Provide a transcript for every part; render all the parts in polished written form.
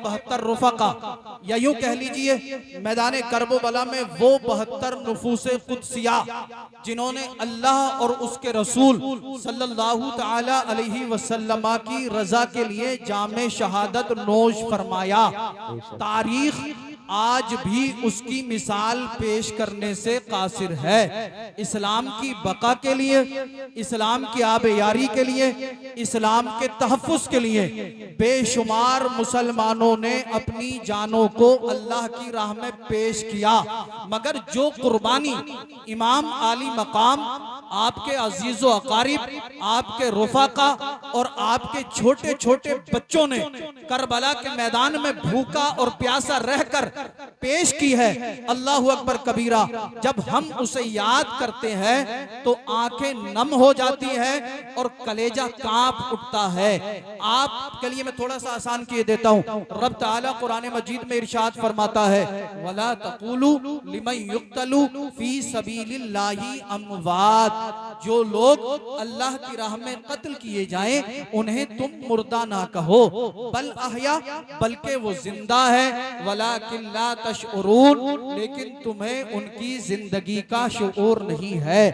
72 रुफका, या यूं कह लीजिए मैदान करबला में वो 72 नुफूसे कुदसिया जिन्होंने अल्लाह और उसके रसूल सल्लल्लाहु ताला अलैहि वसल्लम की रजा के लिए जामे शहादत नोश फरमाया। तारीख आज भी उसकी मिसाल पेश करने से कासिर है। इस्लाम की बका के लिए, इस्लाम की आबयारी के लिए, इस्लाम के तहफ़्फ़ुज़ के लिए बेशुमार मुसलमानों ने अपनी जानों को अल्लाह की राह में पेश किया, मगर जो कुर्बानी इमाम आली मकाम, आपके अजीज़ो अकारिब, आपके रुफ़ाका और आपके छोटे छोटे बच्चों ने करबला के मैदान में भूखा और प्यासा रहकर पेश की है, अल्लाहु अकबर कबीरा, जब हम उसे याद करते हैं तो आंखें नम हो जाती हैं और कलेजा कांप उठता है। आपके लिए मैं थोड़ा सा आसान किए देता हूं। रब ताला कुरान मजीद में इरशाद फरमाता है, वला तक़ूलू लिमन युक़्तलू फी सबीलिल्लाहि अमवात, जो लोग अल्लाह की राह में कत्ल किए जाएं उन्हें तुम मुर्दा ना कहो, बल अहया, बल्कि वो जिंदा है, वलाकिन ला तशउरून, लेकिन तुम्हें उनकी जिंदगी का शुऊर नहीं है।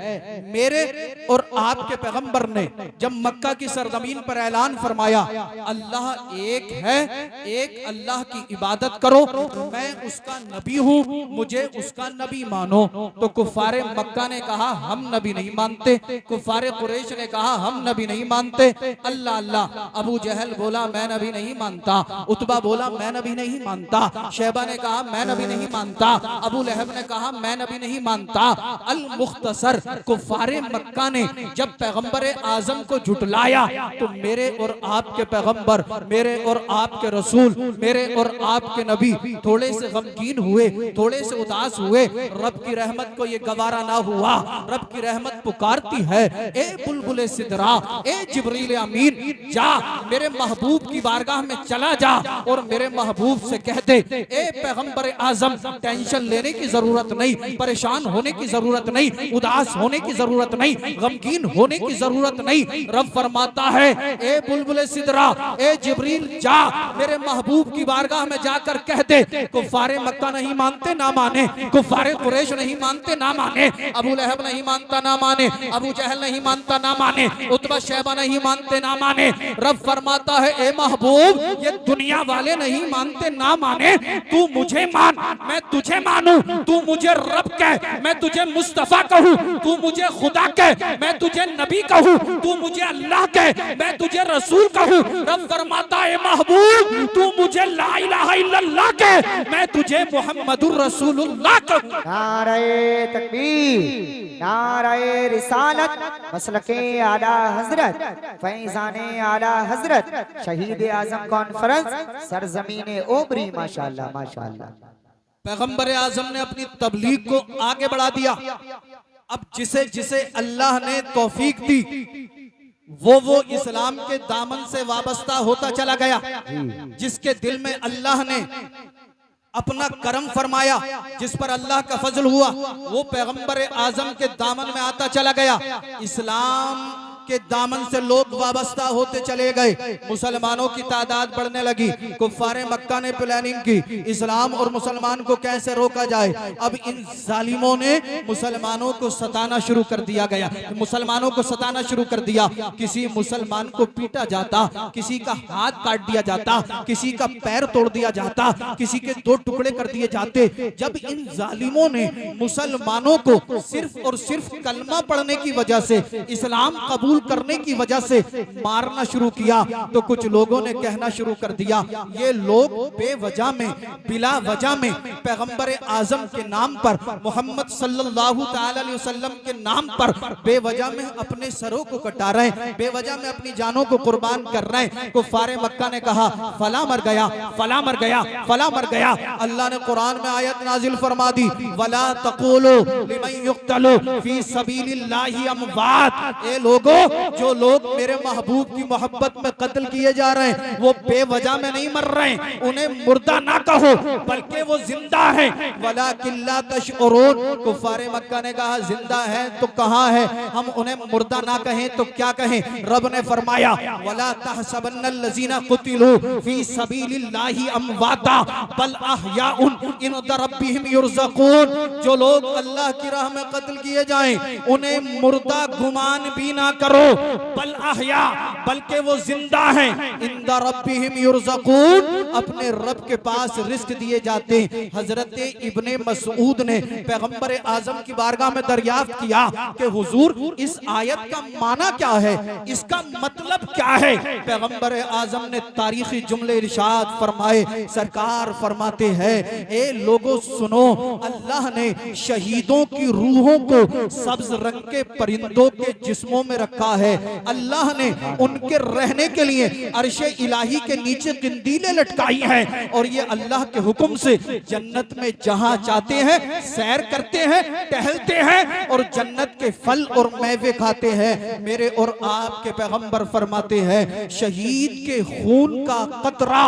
मेरे और आपके पैगंबर ने जब मक्का की सरजमीन पर ऐलान फरमाया अल्लाह एक है, एक अल्लाह की इबादत करो, मैं उसका नबी हूँ, मुझे उसका नबी मानो, तो कुफारे मक्का ने कहा हम नबी नहीं मानते, कुफारे कुरैश ने कहा हम नबी नहीं मानते। अल्लाह अल्लाह, अबू जहल बोला मैं नबी नहीं मानता, उतबा बोला मैं नबी नहीं मानता, शैबा ने कहा मैं नबी नहीं मानता, अबू लहब ने कहा मैं नबी नहीं मानता। अल मुख्तसर कुफारे मक्का ने जब पैगंबर आजम को झुटलाया तो मेरे और आपके पैगंबर, मेरे और आपके रसूल, मेरे और आपके नबी थोड़े से गमगीन हुए, थोड़े से उदास हुए। रब की रहमत को ये गवारा ना हुआ, रब की रहमत पुकारती है, ए बुलबुल सिदरा, ए जिब्रील अमीन, जा मेरे महबूब की बारगाह में चला जा और मेरे महबूब से कह दे, ए पैगंबर आजम, टेंशन लेने की जरूरत नहीं, परेशान होने की जरूरत नहीं, उदास होने की जरूरत नहीं, गमगीन होने की जरूरत नहीं। रब फरमाता है, ए बुलबुल सिदरा, ए जिब्रील, जा मेरे महबूब की बारगाह में जाकर कह दे, कुफारे मक्का नहीं मानते ना माने, कुफारे कुरैश नहीं मानते ना माने, अबू लहब नहीं मानता ना माने, अबू जहल नहीं मानता ना माने, उतबा शैबा नहीं मानते ना माने। रब फरमाता है, ए महबूब, ये दुनिया वाले नहीं मानते ना माने, तू मुझे मान, मैं तुझे मानूं, तू मुझे रब कह, मैं तुझे मुस्तफा कहूं, तू मुझे खुदा कह, मैं तुझे नबी कहूं, तू मुझे अल्लाह कह, मैं तुझे रसूल कहूं। रब फरमाता है, महबूब, तू मुझे ला इलाहा इल्लल्लाह कह, मैं तुझे मुहम्मदुर रसूलुल्लाह कहूं। नारे तकबीर, नारे रिसालत, मसलके आला हजरत, फैजाने आला हजरत, शहीद आजम कॉन्फ्रेंस, सरजमीन ओबरी, माशाअल्लाह माशाअल्लाह। पैगंबर आजम ने अपनी तबलीग को आगे बढ़ा दिया। अब जिसे जिसे अल्लाह ने तौफीक दी वो इस्लाम के दामन से वाबस्ता होता चला गया। जिसके दिल में अल्लाह ने अपना करम फरमाया, जिस पर अल्लाह का फजल हुआ, वो पैगंबर आजम के दामन में आता चला गया। इस्लाम के दामन से लोग वाबस्ता होते चले गए, मुसलमानों की तादाद बढ़ने लगी। कुफ्फारे मक्का ने प्लानिंग की, इस्लाम और मुसलमान को कैसे रोका जाए। अब इन जालिमों ने मुसलमानों को सताना शुरू कर दिया गया, मुसलमानों को सताना शुरू कर दिया। किसी मुसलमान को पीटा जाता, किसी का हाथ काट दिया जाता, किसी का पैर तोड़ दिया जाता, किसी के 2 टुकड़े कर दिए जाते। जब इन जालिमों ने मुसलमानों को सिर्फ और सिर्फ कलमा पढ़ने की वजह से, इस्लाम कबूल करने की वजह से मारना शुरू किया, तो कुछ लोगों ने कहना शुरू कर दिया, ये लोग बेवजह में, बिला वजह में पैगंबर आजम के नाम पर, मोहम्मद सल्लल्लाहु ताला अलैहि वसल्लम के नाम पर बेवजह में अपने सरों को कटा रहे हैं, बेवजह में अपनी जानों को कुर्बान कर रहे हैं। कुफारे मक्का ने कहा, फला मर गया, फला मर गया, फला मर गया। अल्लाह ने कुरान में आयत नाजिल फरमा दी, वला तक़ूलू लिमन युक़्तलू फी सबीलिल्लाहि अमवात, ए लोगों, जो लोग मेरे महबूब की मोहब्बत में कत्ल किए जा रहे हैं वो बेवजह में नहीं मर रहे हैं, उन्हें मुर्दा ना कहो बल्कि वो जिंदा है। वला किल्ला तशउरून, कुफारे मक्का ने कहा जिंदा है तो कहाँ है, हम उन्हें मुर्दा ना कहें तो क्या कहें। रब ने फरमाया वला तहसबन्नल लजीना कुतिलू फी सबीलिल्लाहि अमवाता बल अहयाउन इंदा रब्बिहिम युरज़क़ून, जो लोग अल्लाह की राह में कत्ल किए जाएं उन्हें मुर्दा गुमान भी ना करो, बल अहया, बल्कि वो जिंदा हैं, इंदा रब्बिहिम युरज़क़ून, अपने रब के पास रिस्क दिए जाते हैं। हजरत इब्ने मसऊद ने पैगंबर आजम की बारगाह में दरियाफ्त किया कि हुजूर इस आयत का माना क्या है, इसका मतलब क्या है। पैगंबर आजम ने तारीखी जुमले इरशाद फरमाए। सरकार फरमाते हैं ए लोगों सुनो, अल्लाह ने शहीदों की रूहों को सब्ज रंग के परिंदों के जिस्मों में रखा है। अल्लाह ने उनके रहने के लिए अर्शे इलाही के नीचे किंदीलें लटकाई हैं और ये अल्लाह के हुक्म से जन्नत में जहां चाहते हैं सैर करते हैं, टहलते हैं और जन्नत के फल और मेवे खाते हैं। मेरे और आपके पैगंबर फरमाते हैं शहीद के खून का कतरा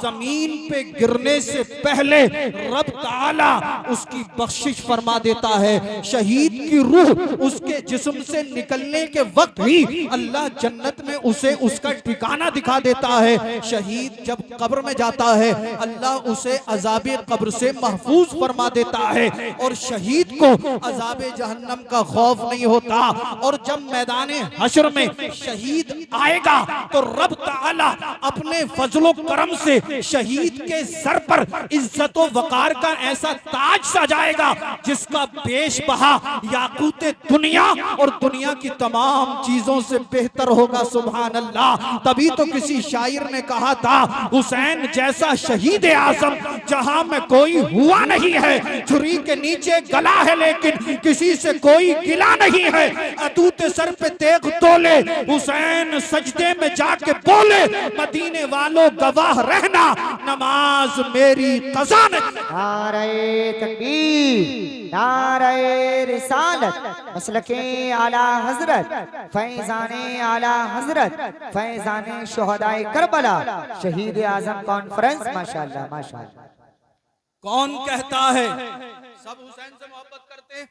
जमीन पे गिरने से पहले रब ताला उसकी बख्शिश फरमा देता है। शहीद की रूह उसके जिस्म से निकलने के वक्त ही अल्लाह जन्नत में उसे उसका ठिकाना दिखा देता है। शहीद जब कब्र में जाता है अल्लाह उसे अजाबे कब्र से महफूज फरमा देता है और शहीद को अजाबे जहन्नम का खौफ नहीं होता। और जब मैदाने हश्र में शहीद आएगा तो रब ताला अपने फजलो करम से शहीद के सर पर इज्जत व वकार का ऐसा ताज सजाएगा जिसका पेश बहा याकूत दुनिया और दुनिया की तमाम चीजों से बेहतर होगा। सुभान अल्लाह। तभी तो किसी शायर ने कहा था हुसैन जैसा शहीद आजम जहां में कोई हुआ नहीं है, छुरी के नीचे गला है लेकिन किसी से कोई गिला नहीं है। अतूत सर पे तेग तोले हुसैन सजदे में जाके बोले मदीने वालों गवाह रहना नमाज मेरी कज़ा नहीं। नारे तकबीर, नारे रिसालत, मसलके आला हजरत, फैजाने आला हजरत, फैजाने शुहदाए करबला, शहीद आजम कॉन्फ्रेंस। माशाअल्लाह माशाअल्लाह। कौन कहता है सब हुसैन से मोहब्बत करते हैं?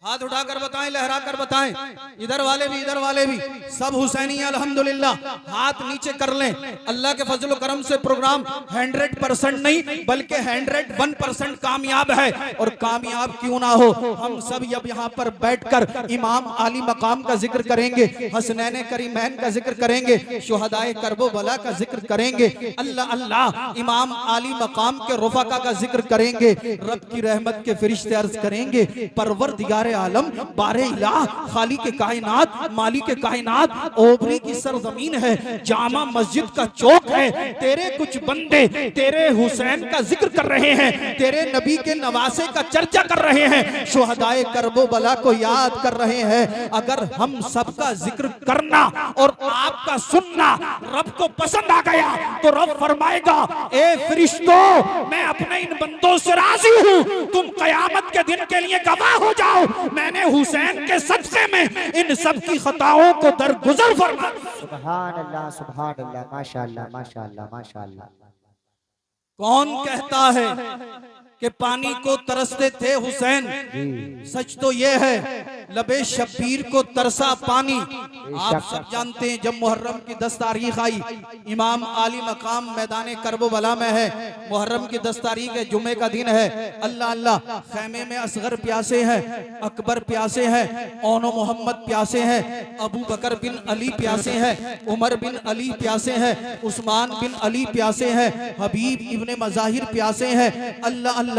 हाथ उठाकर बताएं, लहरा कर बताएं। इधर वाले भी सब हुसैनी अल्हम्दुलिल्लाह। हाथ नीचे कर लें। अल्लाह के फजल करम से प्रोग्राम 100% नहीं बल्कि 101% कामयाब है। और कामयाब क्यों ना हो, हम सब अब यहाँ पर बैठकर इमाम आली मकाम का जिक्र करेंगे, हसनैन करीमैन का जिक्र करेंगे, शुहदाए करबो बला का जिक्र करेंगे, अल्लाह अल्लाह इमाम आली मकाम के रुफका का जिक्र करेंगे। रब की रहमत के फरिश्ते अर्ज करेंगे परवरदिगार आलम बारे इलाह खाली के कायनात मालिक के कायनात ओबरी की सरजमीन है, जामा मस्जिद का चौक है, तेरे कुछ बंदे तेरे हुसैन का जिक्र कर रहे हैं, तेरे नबी के नवासे का चर्चा कर रहे हैं, शुहदाए करबो बला को याद कर रहे हैं। अगर हम सबका जिक्र करना और आपका सुनना रब को पसंद आ गया तो रब फरमाएगा ए फरिश्तों मैं अपने इन बंदों से राजी हूँ, तुम कयामत के दिन के लिए गवाह हो जाओ, मैंने हुसैन के सदक़े में इन सब की खताओं को दरगुजर फरमा। सुभान अल्लाह सुभान अल्लाह, माशाअल्लाह माशाअल्लाह माशाअल्लाह। कौन कहता है कि पानी को तरसते थे हुसैन? सच तो ये है लबे शब्बीर को तरसा पानी। आप सब जानते हैं जब मुहर्रम की 10 तारीख आई, इमाम आली मकाम मैदान करबला में है, मुहर्रम की 10 तारीख है, जुमे का दिन है। अल्लाह अल्लाह खैमे में असगर प्यासे हैं, अकबर प्यासे हैं, ओनो मोहम्मद प्यासे हैं, अबू बकर बिन अली प्यासे हैं, उमर बिन अली प्यासे हैं, उस्मान बिन अली प्यासे हैं, हबीब इब्ने मज़ाहिर प्यासे हैं, अल्लाह अल्लाह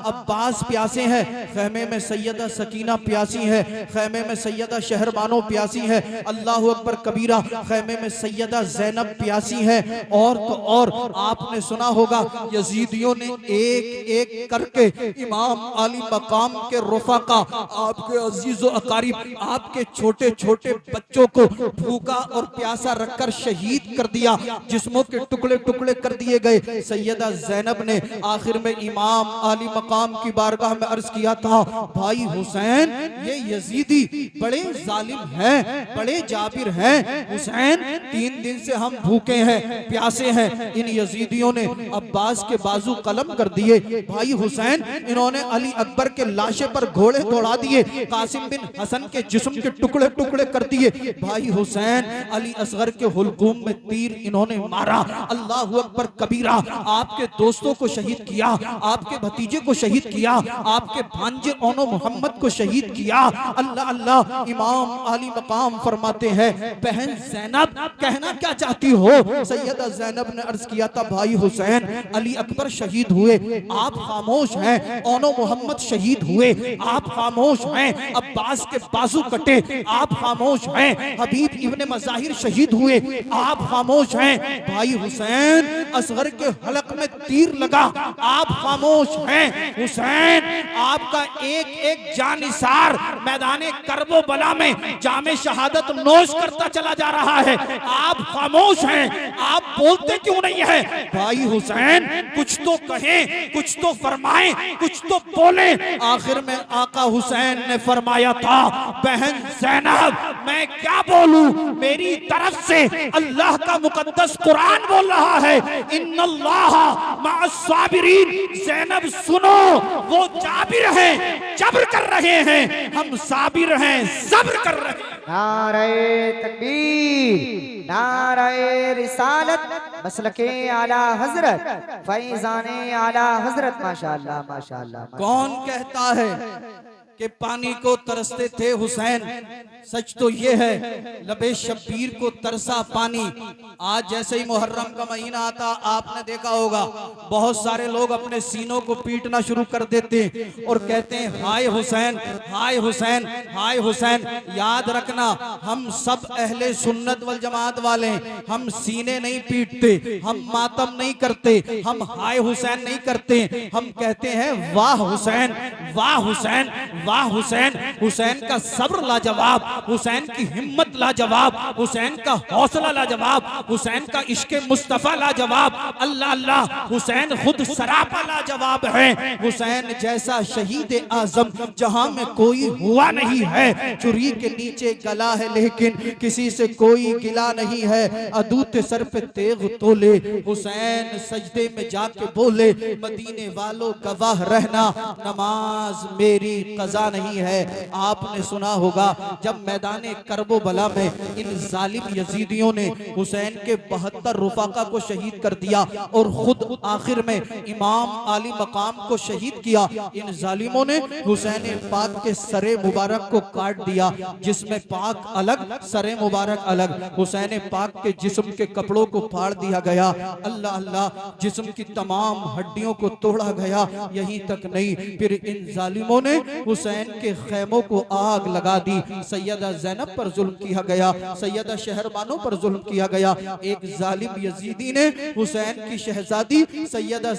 अब्बास प्यासे हैं, खैमे में सैयदा सकीना प्यासी है, खैमे में सैयदा शहरबानो प्यासी है, अल्लाह अकबर कबीरा, खैमे में सैयदा ज़ैनब प्यासी है। और तो और आपने सुना होगा यजीदियों ने एक एक करके इमाम आली मकाम के रुफका, आपके अजीज व अकारीब, आपके छोटे छोटे बच्चों को भूखा और प्यासा रखकर शहीद कर दिया, जिस्मों के टुकड़े टुकड़े कर दिए गए। सैयदा ज़ैनब ने आखिर में इमाम आली मकाम की बारगाह में अर्ज किया था, भाई हुसैन ये यजीदी बड़े जालिम हैं, बड़े जाबिर हैं। हुसैन 3 दिन से हम भूखे हैं, प्यासे हैं। इन यजीदियों ने अब्बास के बाजू कलम कर दिए। भाई हुसैन इन्होंने अली अकबर के लाशे पर घोड़े दौड़ा दिए, कासिम बिन हसन के जिस्म के टुकड़े टुकड़े कर दिए। भाई हुसैन अली असगर के हुलकूम में तीर इन्होंने मारा। अल्लाह अकबर कबीरा, आपके दोस्तों को शहीद किया, आपके भतीजे को शहीद किया, आपके भांजे ओनो मोहम्मद को शहीद किया। अल्लाह अल्लाह। इमाम आली मकाम फरमाते हैं, बहन ज़ैनब कहना क्या चाहती हो? सैयदा ज़ैनब ने अर्ज किया था, भाई हुसैन अली अकबर शहीद हुए, आप खामोश हैं। ओनो मोहम्मद शहीद हुए, आप खामोश हैं। अब्बास के बाजू कटे, आप खामोश हैं। हबीब इब्ने मज़ाहिर शहीद हुए, आप खामोश हैं। भाई हुसैन असगर के हलक में तीर लगा, आप खामोश हैं। हुसैन आपका एक एक जानिसार मैदाने करबो बला में जामे शहादत नोश करता चला जा रहा है, आप खामोश हैं। आप बोलते क्यों नहीं है? भाई हुसैन कुछ तो कहें, कुछ तो फरमाएं, कुछ तो बोले। आखिर में आका हुसैन ने फरमाया था, बहन ज़ैनब मैं क्या बोलूं, मेरी तरफ से अल्लाह का मुकद्दस कुरान बोल रहा है, इन्नल्लाह मअस्साबिरीन। ज़ैनब सुनो, वो जाबिर हैं, जब्र कर रहे हैं, हम साबिर हैं, सब्र कर रहे हैं। नारे तकबीर, नारे रिसालत, मसलके आला हजरत, फैजाने आला हजरत। माशाअल्लाह माशाअल्लाह। कौन कहता है कि पानी को तरसते थे हुसैन? सच तो ये है, लबे शब्बीर को तरसा पानी। आज जैसे ही मुहर्रम का महीना आता, आपने देखा होगा बहुत सारे लोग अपने सीनों को पीटना शुरू कर देते और कहते हैं, हाय हुसैन, हाय हुसैन, हाय हुसैन। याद रखना, हम सब अहले सुन्नत वल जमात वाले, हम सीने नहीं पीटते, हम मातम नहीं करते, हम हाय हुसैन नहीं करते, हम कहते हैं वाह हुसैन, वाह हुसैन, वाह हुसैन। हुसैन का सब्र लाजवाब, हुसैन की हिम्मत लाजवाब, हुसैन का हौसला लाजवाब, हुसैन का इश्क़े मुस्तफा लाजवाब। अल्लाह अल्लाह। हुसैन खुद सरापा लाजवाब है। हुसैन जैसा शहीद आजम जहां में कोई हुआ नहीं है। चुरी के नीचे गला है लेकिन किसी से कोई गिला नहीं है। अदूते सर पे तेग तोले, हुसैन सजदे में जाके बोले, मदीने वालों गवाह रहना, नमाज मेरी कज़ा नहीं है। आपने सुना होगा जब मैदाने करबो बला में इन जालिम यजीदियों ने हुसैन के 72 रुफाका को शहीद कर दिया और खुद आखिर में इमाम आली मकाम को शहीद किया। इन जालिमों ने हुसैन पाक के सरे मुबारक को काट दिया, जिसमें पाक अलग सरे मुबारक अलग। हुसैन पाक के जिस्म के कपड़ों को फाड़ दिया गया। अल्लाह अल्लाह। जिस्म की तमाम हड्डियों को तोड़ा गया। यहीं तक नहीं, फिर इन जालिमों ने हुसैन के खैमों को आग लगा दी। सैयदा ज़ैनब पर जुल्म किया गया, सैयदा शहरबानों पर जुल्म किया गया। एक जालिम यजीदी ने हुसैन की शहजादी सैयदा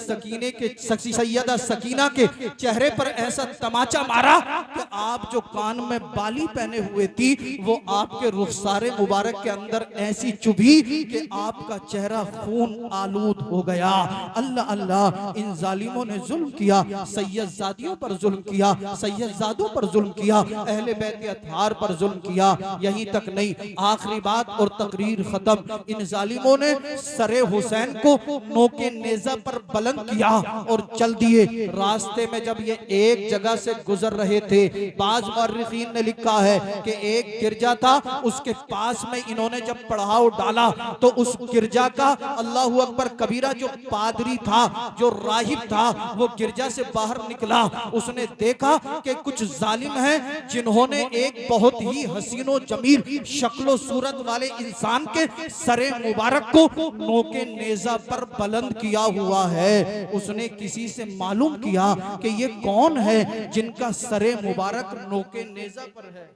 सकीना के चेहरे पर ऐसा तमाचा मारा कि आप जो कान में बाली पहने हुए थी वो आपके रुखसारे मुबारक के अंदर ऐसी चुभी कि आपका चेहरा खून आलूद हो गया। अल्लाह अल्लाह। इन जालिमों ने जुल्म किया, सैयदजादियों पर जुल्म किया, सैयदजादों पर जुल्म किया, अहले बैत अतहार पर जुल्म किया। यहीं तक नहीं, आखिरी बात और तकरीर खत्म। इन जालिमों ने सरे हुसैन को नोके नेजा पर बुलंद किया और चल दिए। रास्ते में जब ये एक जगह से गुजर रहे थे, बाज मुअर्रिखीन ने लिखा है कि एक गिरजा था, उसके पास में इन्होंने जब पड़ाव डाला तो उस गिरजा का अल्लाहु अकबर कबीरा जो पादरी था, जो राहिब था, वो गिरजा से बाहर निकला। उसने देखा कि कुछ जालिम हैं जिन्होंने एक बहुत ही हसीनो जमील शक्लो सूरत वाले इंसान के सरे मुबारक को नोके नेजा पर बुलंद किया हुआ है। उसने किसी से मालूम किया कि ये कौन है जिनका सरे मुबारक नोके नेजा पर है।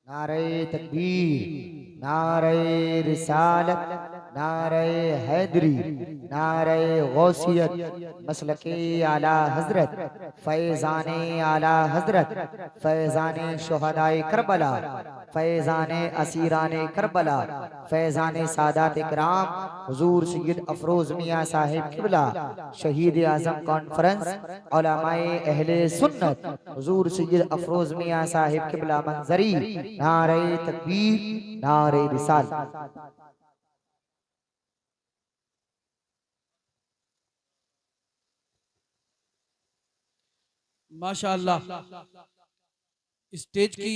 नारे तकबीर, नारे रिसालत, नारे हैदरी, नारे गौसियत, मसलके आला हजरत, फैजाने आला हजरत, फैजाने शुहदाए करबला, फैजाने असीराने करबला, फैजाने सादात इकराम हुजूर सैयद अफरोज मियाँ साहिब किबला, शहीद आजम कॉन्फ्रेंस उलमाए अहले सुन्नत हुजूर सैयद अफरोज मियाँ साहिब किबला मंजरी, नारे तकबीर, नारे रिसाल। माशाअल्लाह, स्टेज की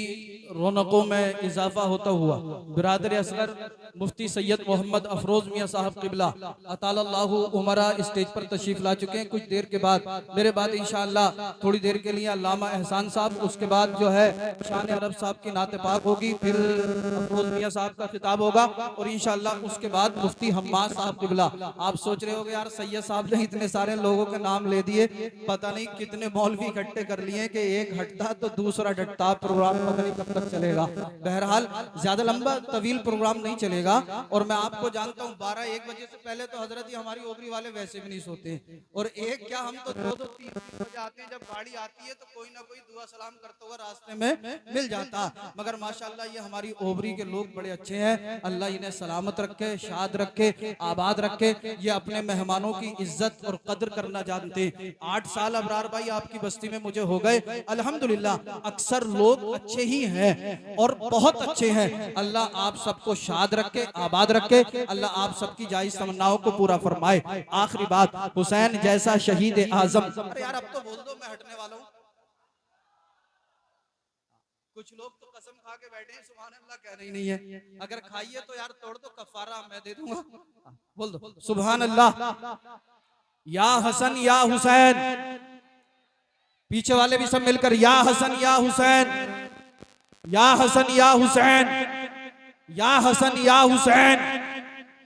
रौनकों में इजाफा होता हुआ बिरादर असगर मुफ्ती सैयद मोहम्मद अफरोज मियाँ साहब किबला अतालल्लाहु उमरा स्टेज पर तशरीफ ला चुके हैं। कुछ देर के बाद मेरे बाद इंशाअल्लाह थोड़ी देर के लिए अल्लामा एहसान साहब, उसके बाद जो है शान अरब साहब की नात पाक होगी, फिर अफरोज मियाँ साहब का खिताब होगा और इंशाअल्लाह उसके बाद मुफ्ती हम्माद साहब किबला। आप सोच रहे होगे यार सैयद साहब ने इतने सारे लोगों के नाम ले दिए, पता नहीं कितने मौलवी इकट्ठे कर लिए कि एक हटता तो दूसरा डटता, प्रोग्राम पता नहीं कब तक चलेगा। बहरहाल ज्यादा लंबा तवील प्रोग्राम नहीं चलेगा और मैं आपको जानता हूँ 12-1 बजे से पहले तो हजरत ही हमारी ओबरी वाले वैसे भी नहीं सोते और एक क्या हम तो 2-3 बजे आते हैं। जब गाड़ी आती है तो कोई ना कोई दुआ सलाम करते हुए रास्ते में मिल जाता, मगर माशाल्लाह ये हमारी ओबरी के लोग बड़े अच्छे हैं। अल्लाह इन्हें सलामत रखे, शाद रखे, आबाद रखे। ये अपने मेहमानों की इज्जत और कदर करना जानते। 8 साल अबरार भाई आपकी बस्ती में मुझे हो गए अल्हम्दुलिल्लाह। अक्सर लोग अच्छे ही हैं और बहुत अच्छे हैं। अल्लाह आप सबको शाद रखे, आबाद रखे। अल्लाह आप सबकी जायज तमन्नाओं को पूरा फरमाए। आखिरी बात, हुसैन जैसा शहीद आजम। अरे यार अब तो बोल दो, मैं हटने वाला हूँ। कुछ लोग तो कसम खा के बैठे हैं सुभान अल्लाह कहना ही नहीं है। अगर खाइए तो यार तोड़ दो, कफारा मैं दे दूंगा। बोल दो सुभान अल्लाह। या हसन या हुसैन, पीछे वाले भी सब मिलकर या हसन या हुसैन, या हसन या हुसैन, या हसन या हुसैन।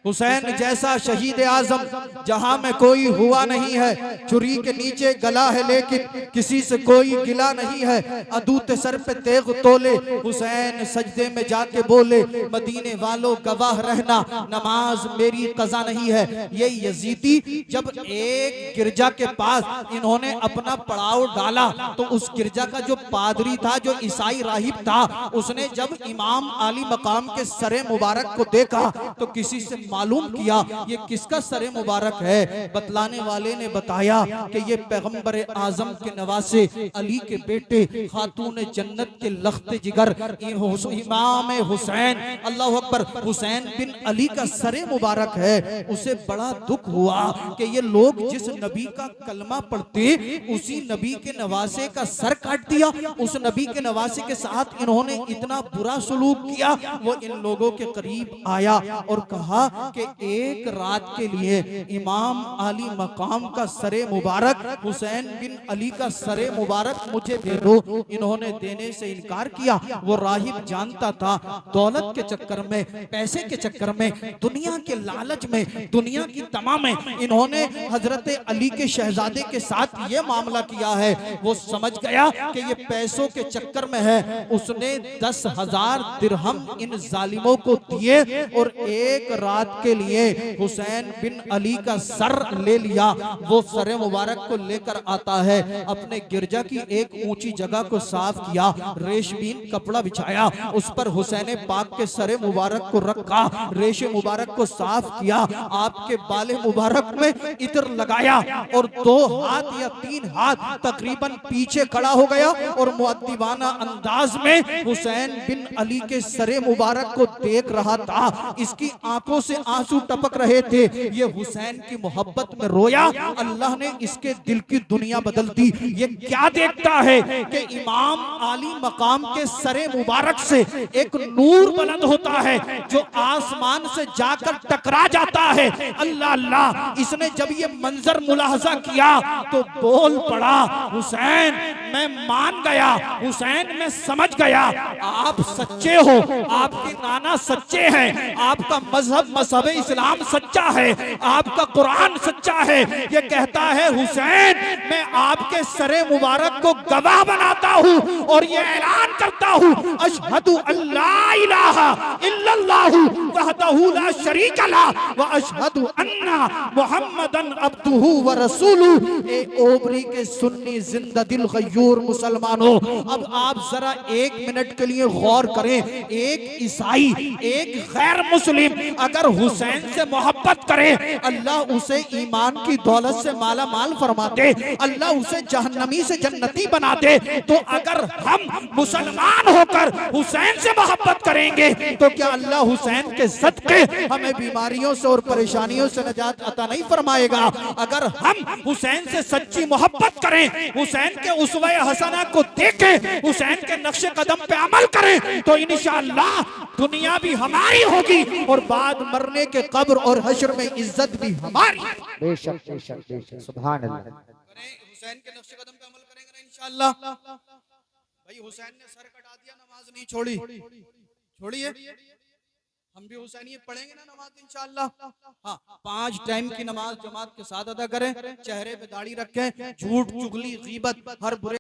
हुसैन जैसा शहीद आजम जहां में कोई हुआ नहीं है। छुरी के नीचे गला है लेकिन किसी से कोई गिला नहीं है। अदूत सर पे तेग तोले हुसैन सजदे में जाके बोले, मदीने वालों गवाह रहना नमाज मेरी कज़ा नहीं है। ये यजीदी जब एक गिरजा के पास इन्होंने अपना पड़ाव डाला तो उस गिरजा का जो पादरी था, जो ईसाई राहिब था, उसने जब इमाम आली मकाम के सरे मुबारक को देखा तो किसी से मालूम किया ये किसका सरे मुबारक है। बतलाने वाले ने बताया कि ये पैगंबर आजम के नवासे अली के बेटे खातून जन्नत के लख्त जिगर इमाम हुसैन, अल्लाह अकबर, हुसैन बिन अली का सरे मुबारक है। उसे बड़ा दुख हुआ कि ये लोग जिस नबी का कलमा पढ़ते उसी नबी के नवासे का सर काट दिया। उस नबी के नवासे के साथ इन्होंने इतना बुरा सलूक किया। वो इन लोगों के करीब आया और कहा कि एक रात के लिए इमाम अली मकाम का सरे मुबारक हुसैन बिन अली का सरे मुबारक मुझे दे दो। इन्होंने देने से इनकार किया। वो राहिब जानता था दौलत के चक्कर में, पैसे के चक्कर में, दुनिया के लालच में, दुनिया की तमा में इन्होंने हजरत अली के शहजादे के साथ ये मामला किया है। वो समझ गया कि ये पैसों के चक्कर में है। उसने 10,000 दिरहम इन जालिमों को दिए और एक रात के लिए हुसैन बिन अली का सर ले लिया। वो सरे मुबारक को लेकर आता है, अपने गिरजा की एक ऊंची जगह को साफ किया, रेशमीन कपड़ा बिछाया, उस पर हुसैन पाक के सरे मुबारक को रखा, रेशे मुबारक को साफ किया, आपके बाले मुबारक में इत्र लगाया और 2 हाथ या 3 हाथ तकरीबन पीछे खड़ा हो गया और मुअद्दिबाना अंदाज में हुसैन बिन अली के सरे मुबारक को देख रहा था। इसकी आंखों से आंसू टपक रहे थे। ये हुसैन की मोहब्बत में रोया। अल्लाह ने इसके दिल की दुनिया बदल दी। ये क्या देखता है कि इमाम आली मकाम के सरे मुबारक से एक नूर बुलंद होता है जो आसमान से जाकर टकरा जाता है। अल्लाह अल्लाह, इसने जब ये मंजर मुलाहजा किया तो बोल पड़ा, हुसैन मैं मान गया, हुसैन मैं समझ गया, आप सच्चे हो, आपके नाना सच्चे हैं, आपका मजहब इस्लाम सच्चा है, आपका कुरान सच्चा है। ये कहता है हुसैन मैं आपके सरे मुबारक को गवाह बनाता हूँ और ये ऐलान करता हूँ, अशहदु अल्ला इलाहा इल्लल्लाहु वहदहु ला शरीक लह व अशहदु अन्ना मुहम्मदन अब्दुहु व रसूलुहु। ए ओबरी के सुन्नी जिंदा दिल गयूर मुसलमानों, अब आप जरा 1 मिनट के लिए गौर करें। एक ईसाई, एक गैर मुस्लिम अगर हुसैन से मोहब्बत करे, अल्लाह उसे ईमान की दौलत से माला माल फरमा दे, अल्लाह उसे जहन्नमी से जन्नती बना दे। तो अगर हम मुसलमान होकर हुसैन से मोहब्बत करेंगे तो क्या अल्लाह हुसैन के सदके हमें बीमारियों से और परेशानियों से निजात अता नहीं फरमाएगा? अगर हम हुसैन से सच्ची मोहब्बत करें, हुसैन के उसवे हसना को देखें, हुसैन के नक्शे कदम पे अमल करें, तो इंशाअल्लाह दुनिया भी हमारी होगी और बाद मरने के कब्र और हश्र में इज्जत भी हमारी। बेशक बेशक बेशक, सुभान अल्लाह। हुसैन के नक्शे कदम पे अमल करेंगे ना इंशाअल्लाह। भाई हुसैन ने सर कटा दिया, नमाज नहीं छोड़ी, छोड़िए, हम भी हुसैनियत पढ़ेंगे ना नमाज इंशाअल्लाह। हाँ, 5 टाइम की नमाज जमात के साथ अदा करें, चेहरे पे दाढ़ी रखें, झूठ चुगली गीबत हर बुरे